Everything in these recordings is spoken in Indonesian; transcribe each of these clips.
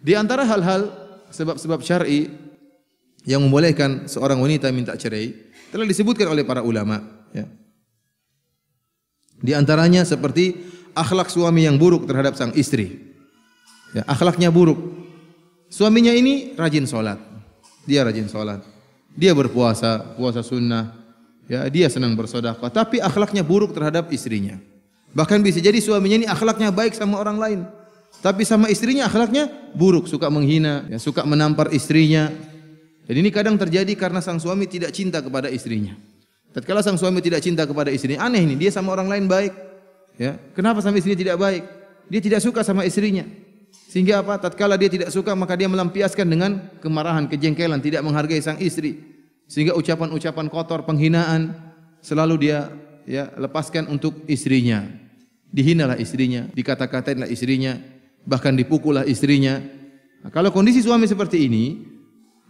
Di antara hal-hal sebab-sebab syar'i yang membolehkan seorang wanita minta cerai telah disebutkan oleh para ulama, ya. Di antaranya seperti akhlak suami yang buruk terhadap sang istri. Ya, akhlaknya buruk. Suaminya ini rajin sholat, dia rajin sholat, dia berpuasa, puasa sunnah, ya, dia senang bersedekah, tapi akhlaknya buruk terhadap istrinya. Bahkan bisa jadi suaminya ini akhlaknya baik sama orang lain, tapi sama istrinya akhlaknya buruk, suka menghina, ya, suka menampar istrinya. Dan ini kadang terjadi karena sang suami tidak cinta kepada istrinya. Tatkala sang suami tidak cinta kepada istrinya, aneh ini, dia sama orang lain baik, ya. Kenapa sama istrinya tidak baik? Dia tidak suka sama istrinya. Sehingga apa? Tatkala dia tidak suka, maka dia melampiaskan dengan kemarahan, kejengkelan, tidak menghargai sang istri. Sehingga ucapan-ucapan kotor, penghinaan selalu dia, ya, lepaskan untuk istrinya. Dihinalah istrinya, dikata-katainlah istrinya, bahkan dipukullah istrinya. Nah, kalau kondisi suami seperti ini,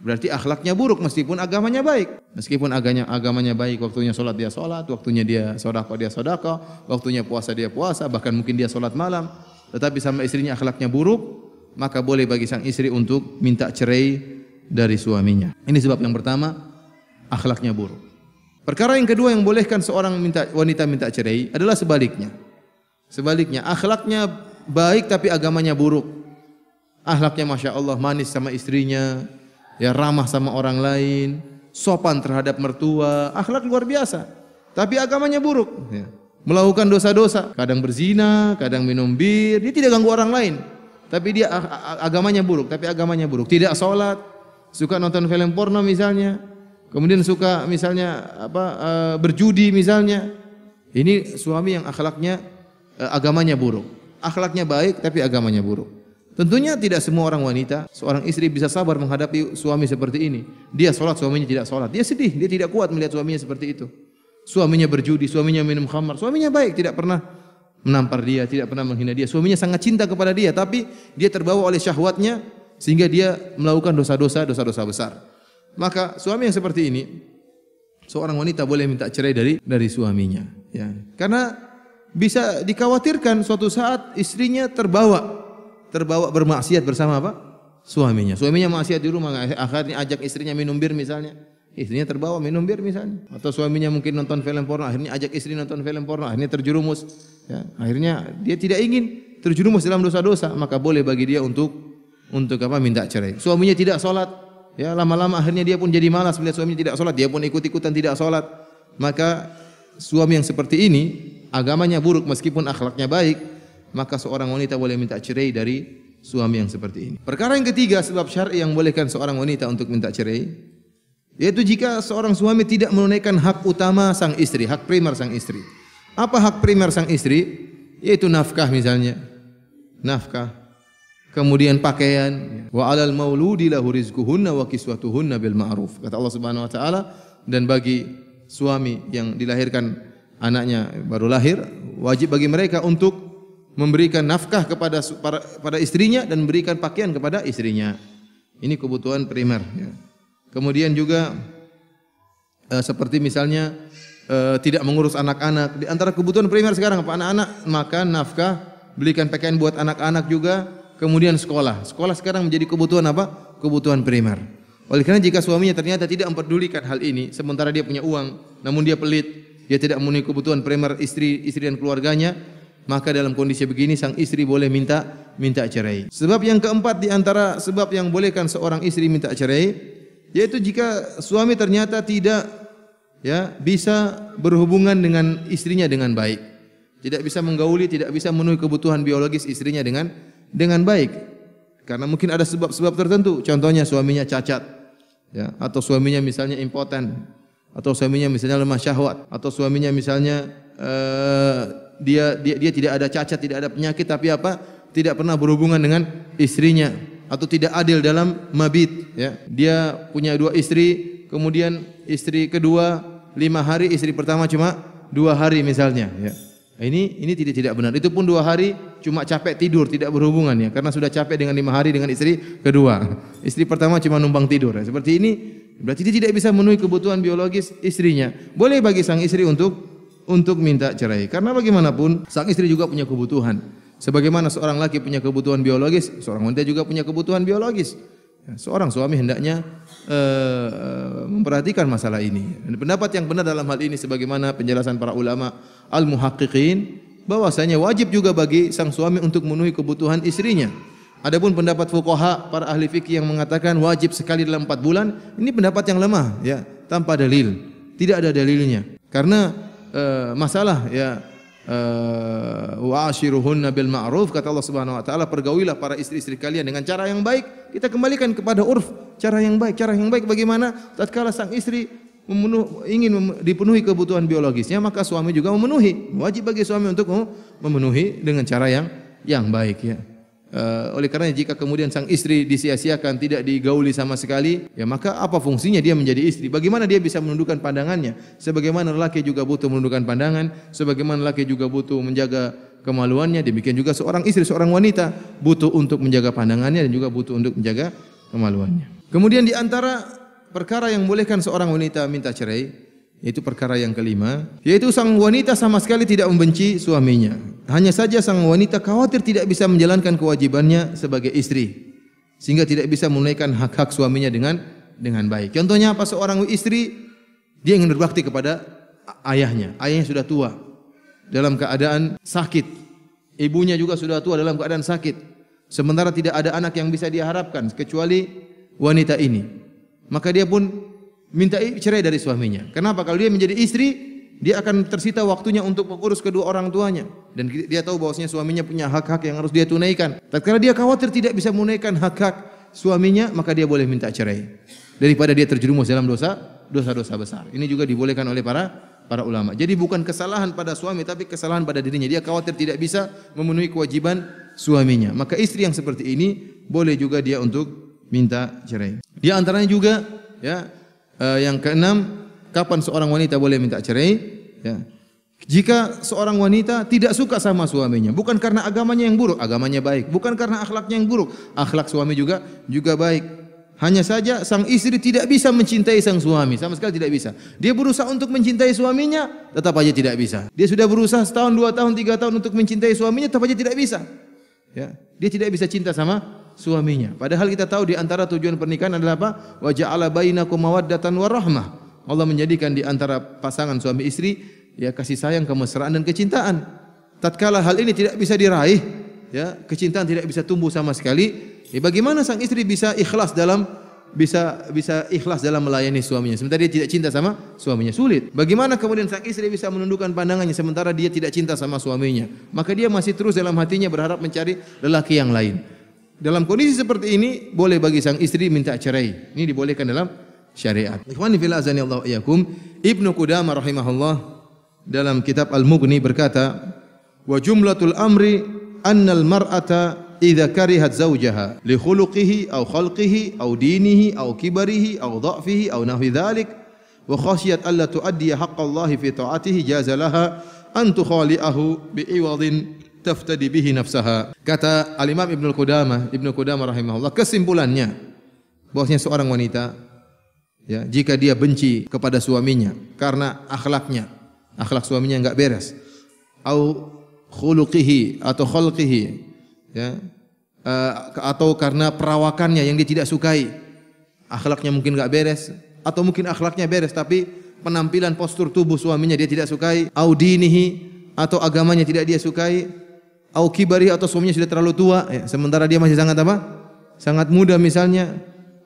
berarti akhlaknya buruk meskipun agamanya baik. Meskipun agamanya baik, waktunya sholat dia sholat, waktunya dia sedekah, waktunya puasa dia puasa, bahkan mungkin dia sholat malam. Tetapi sama istrinya akhlaknya buruk, maka boleh bagi sang istri untuk minta cerai dari suaminya. Ini sebab yang pertama, akhlaknya buruk. Perkara yang kedua yang bolehkan seorang wanita minta cerai adalah sebaliknya. Sebaliknya, akhlaknya baik tapi agamanya buruk. Akhlaknya Masya Allah manis sama istrinya, ya, ramah sama orang lain, sopan terhadap mertua, akhlak luar biasa. Tapi agamanya buruk, ya. Melakukan dosa-dosa, kadang berzina, kadang minum bir, dia tidak ganggu orang lain. Tapi dia agamanya buruk, Tidak sholat, suka nonton film porno misalnya, kemudian suka misalnya berjudi misalnya. Ini suami yang akhlaknya agamanya buruk. Akhlaknya baik tapi agamanya buruk. Tentunya tidak semua orang wanita, seorang istri bisa sabar menghadapi suami seperti ini. Dia sholat, suaminya tidak sholat. Dia sedih, dia tidak kuat melihat suaminya seperti itu. Suaminya berjudi, suaminya minum khamar, suaminya baik, tidak pernah menampar dia, tidak pernah menghina dia. Suaminya sangat cinta kepada dia, tapi dia terbawa oleh syahwatnya sehingga dia melakukan dosa-dosa besar. Maka suami yang seperti ini, seorang wanita boleh minta cerai dari suaminya, ya. Karena bisa dikhawatirkan suatu saat istrinya terbawa bermaksiat bersama apa? Suaminya. Suaminya maksiat di rumah, akhirnya ajak istrinya minum bir misalnya. Istrinya terbawa minum bir misalnya. Atau suaminya mungkin nonton film porno, akhirnya ajak istri nonton film porno, akhirnya terjerumus. Ya, akhirnya dia tidak ingin terjerumus dalam dosa-dosa, maka boleh bagi dia untuk minta cerai. Suaminya tidak sholat, ya, lama-lama akhirnya dia pun jadi malas melihat suaminya tidak sholat, dia pun ikut-ikutan tidak sholat. Maka suami yang seperti ini agamanya buruk meskipun akhlaknya baik, maka seorang wanita boleh minta cerai dari suami yang seperti ini. Perkara yang ketiga, sebab syar'i yang bolehkan seorang wanita untuk minta cerai, yaitu jika seorang suami tidak menunaikan hak utama sang istri, hak primer sang istri. Apa hak primer sang istri? Yaitu nafkah misalnya. Nafkah. Kemudian pakaian. Wa 'alal mauludi lahu rizquhunna wa kiswatuhunna bil ma'ruf. Kata Allah Subhanahu wa taala, dan bagi suami yang dilahirkan anaknya baru lahir, wajib bagi mereka untuk memberikan nafkah kepada istrinya dan memberikan pakaian kepada istrinya. Ini kebutuhan primer, ya. Kemudian juga seperti misalnya tidak mengurus anak-anak. Di antara kebutuhan primer sekarang apa? Anak-anak makan, nafkah, belikan pakaian buat anak-anak juga. Kemudian sekolah. Sekolah sekarang menjadi kebutuhan apa? Kebutuhan primer. Oleh karena jika suaminya ternyata tidak memperdulikan hal ini, sementara dia punya uang, namun dia pelit, dia tidak memenuhi kebutuhan primer istri dan keluarganya, maka dalam kondisi begini sang istri boleh minta cerai. Sebab yang keempat di antara sebab yang bolehkan seorang istri minta cerai, yaitu jika suami ternyata tidak, ya, bisa berhubungan dengan istrinya dengan baik, tidak bisa menggauli, tidak bisa memenuhi kebutuhan biologis istrinya dengan baik, karena mungkin ada sebab-sebab tertentu. Contohnya suaminya cacat, ya, atau suaminya misalnya impoten, atau suaminya misalnya lemah syahwat, atau suaminya misalnya dia tidak ada cacat, tidak ada penyakit, tapi apa? Tidak pernah berhubungan dengan istrinya, atau tidak adil dalam mabit, ya. Dia punya 2 istri, kemudian istri kedua 5 hari, istri pertama cuma 2 hari misalnya, ya. Ini tidak benar. Itu pun 2 hari cuma capek tidur, tidak berhubungan, ya, karena sudah capek dengan 5 hari dengan istri kedua. Istri pertama cuma numpang tidur, ya. Seperti ini berarti dia tidak bisa memenuhi kebutuhan biologis istrinya. Boleh bagi sang istri untuk minta cerai, karena bagaimanapun sang istri juga punya kebutuhan. Sebagaimana seorang laki punya kebutuhan biologis, seorang wanita juga punya kebutuhan biologis. Seorang suami hendaknya memperhatikan masalah ini. Dan pendapat yang benar dalam hal ini sebagaimana penjelasan para ulama al-muhaqqiqin, bahwasanya wajib juga bagi sang suami untuk memenuhi kebutuhan istrinya. Adapun pendapat fuqaha, para ahli fikih yang mengatakan wajib sekali dalam 4 bulan, ini pendapat yang lemah, ya, tanpa dalil. Tidak ada dalilnya. Karena masalah, ya, wa ashiruhunna bil ma'ruf, kata Allah Subhanahu wa taala, pergaulilah para istri-istri kalian dengan cara yang baik. Kita kembalikan kepada urf, cara yang baik. Cara yang baik bagaimana? Tatkala sang istri ingin dipenuhi kebutuhan biologisnya, maka suami juga memenuhi. Wajib bagi suami untuk memenuhi dengan cara yang baik, ya. Oleh karena jika kemudian sang istri disia-siakan, tidak digauli sama sekali, ya maka apa fungsinya dia menjadi istri? Bagaimana dia bisa menundukkan pandangannya? Sebagaimana lelaki juga butuh menundukkan pandangan, sebagaimana lelaki juga butuh menjaga kemaluannya, demikian juga seorang istri, seorang wanita butuh untuk menjaga pandangannya dan juga butuh untuk menjaga kemaluannya. Kemudian di antara perkara yang membolehkan seorang wanita minta cerai, yaitu perkara yang kelima, yaitu sang wanita sama sekali tidak membenci suaminya. Hanya saja sang wanita khawatir tidak bisa menjalankan kewajibannya sebagai istri, sehingga tidak bisa menunaikan hak-hak suaminya dengan baik. Contohnya apa? Seorang istri dia ingin berbakti kepada ayahnya. Ayahnya sudah tua, dalam keadaan sakit. Ibunya juga sudah tua, dalam keadaan sakit. Sementara tidak ada anak yang bisa dia harapkan kecuali wanita ini. Maka dia pun minta cerai dari suaminya. Kenapa? Kalau dia menjadi istri, dia akan tersita waktunya untuk mengurus kedua orang tuanya, dan dia tahu bahwasanya suaminya punya hak-hak yang harus dia tunaikan. Tatkala dia khawatir tidak bisa menunaikan hak-hak suaminya, maka dia boleh minta cerai daripada dia terjerumus dalam dosa-dosa besar. Ini juga dibolehkan oleh para ulama. Jadi bukan kesalahan pada suami, tapi kesalahan pada dirinya. Dia khawatir tidak bisa memenuhi kewajiban suaminya. Maka istri yang seperti ini boleh juga dia untuk minta cerai. Di antaranya juga, ya, yang keenam, kapan seorang wanita boleh minta cerai? Ya. Jika seorang wanita tidak suka sama suaminya, bukan karena agamanya yang buruk, agamanya baik, bukan karena akhlaknya yang buruk, akhlak suami juga baik. Hanya saja sang istri tidak bisa mencintai sang suami, sama sekali tidak bisa. Dia berusaha untuk mencintai suaminya, tetap aja tidak bisa. Dia sudah berusaha 1 tahun, 2 tahun, 3 tahun untuk mencintai suaminya, tetap aja tidak bisa. Ya. Dia tidak bisa cinta sama suaminya. Padahal kita tahu di antara tujuan pernikahan adalah apa? Wa ja'ala bainakum mawaddatan warahmah. Allah menjadikan di antara pasangan suami istri, ya, kasih sayang, kemesraan dan kecintaan. Tatkala hal ini tidak bisa diraih, ya, kecintaan tidak bisa tumbuh sama sekali, ya, bagaimana sang istri bisa ikhlas dalam melayani suaminya sementara dia tidak cinta sama suaminya? Sulit. Bagaimana kemudian sang istri bisa menundukkan pandangannya sementara dia tidak cinta sama suaminya? Maka dia masih terus dalam hatinya berharap mencari lelaki yang lain. Dalam kondisi seperti ini boleh bagi sang istri minta cerai. Ini dibolehkan dalam syariat. Ikhwani fillah azanillahu wa iyyakum, Ibnu Qudamah rahimahullah dalam kitab Al-Mughni berkata, "Wa jumlatul amri annal mar'ata idza karihat zawjaha li khuluqihi aw khalqihi aw dinihi aw kibarihi aw dha'fihi aw nahwi dzalik wa khashiyat alla tuaddi haqqallahi fi ta'atihi jaza laha an tukhali'ahu bi'iwadin taftadi bihi nafsaha." Kata Al-Imam Ibnu Qudamah rahimahullah, kesimpulannya bahwasanya seorang wanita, ya, jika dia benci kepada suaminya karena akhlak suaminya enggak beres, au khuluqihi atau khalqihi, ya, atau karena perawakannya yang dia tidak sukai, akhlaknya mungkin enggak beres, atau mungkin akhlaknya beres tapi penampilan postur tubuh suaminya dia tidak sukai, au dinihi atau agamanya tidak dia sukai, au kibari atau suaminya sudah terlalu tua, ya, sementara dia masih sangat muda misalnya,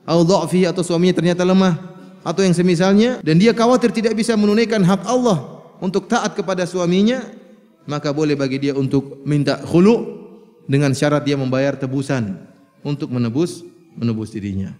au dha'fi atau suaminya ternyata lemah, atau yang semisalnya, dan dia khawatir tidak bisa menunaikan hak Allah untuk taat kepada suaminya, maka boleh bagi dia untuk minta khulu dengan syarat dia membayar tebusan untuk menebus dirinya.